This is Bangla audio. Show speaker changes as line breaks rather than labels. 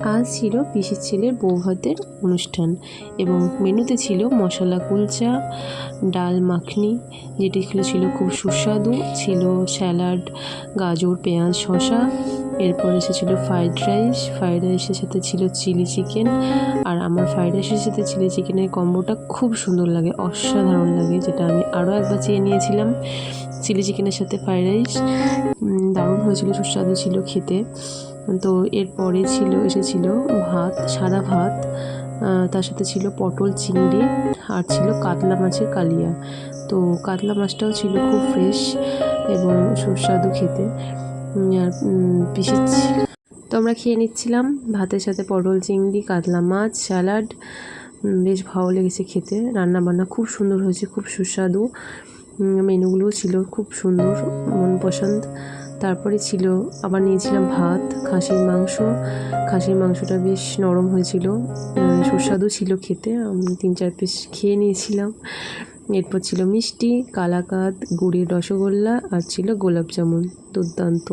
আজ ছিল পিসির ছেলের বৌভাতের অনুষ্ঠান এবং মেনুতে ছিল মশলা কুলচা, ডাল মাখনি, যেটি ছিল খুব সুস্বাদু, ছিল স্যালাড, গাজর, পেঁয়াজ, শসা। এরপর এসেছিলো ফ্রাইড রাইসের সাথে ছিল চিলি চিকেন। আর আমার ফ্রাইড রাইসের সাথে চিলি চিকেনের কম্বোটা খুব সুন্দর লাগে, অসাধারণ লাগে, যেটা আমি আরও একবার চেয়ে নিয়েছিলাম। চিলি চিকেনের সাথে ফ্রাইড রাইস দারুণ হয়েছিল, সুস্বাদু ছিল খেতে। তো এরপরে এসেছিল ভাত, সাদা ভাত, তার সাথে ছিল পটল চিংড়ি আর ছিল কাতলা মাছের কালিয়া। তো কাতলা মাছটাও ছিল খুব ফ্রেশ এবং সুস্বাদু খেতে। আর পিসি তো আমরা খেয়ে নিচ্ছিলাম ভাতের সাথে পটল চিংড়ি, কাতলা মাছ, স্যালাড। বেশ ভালো লেগেছে খেতে, রান্নাবান্না খুব সুন্দর হয়েছে, খুব সুস্বাদু। মেনুগুলোও ছিল খুব সুন্দর, মন পছন্দ। তারপরে আবার নিয়েছিলাম ভাত, খাসির মাংসটা বেশ নরম হয়েছিল, সুস্বাদু ছিল খেতে। আমি 3-4 পিস খেয়ে নিয়েছিলাম। এরপর ছিল মিষ্টি, কালাকাঁদ, গুড়ের রসগোল্লা আর ছিল গোলাপ জামুন, দুর্দান্ত।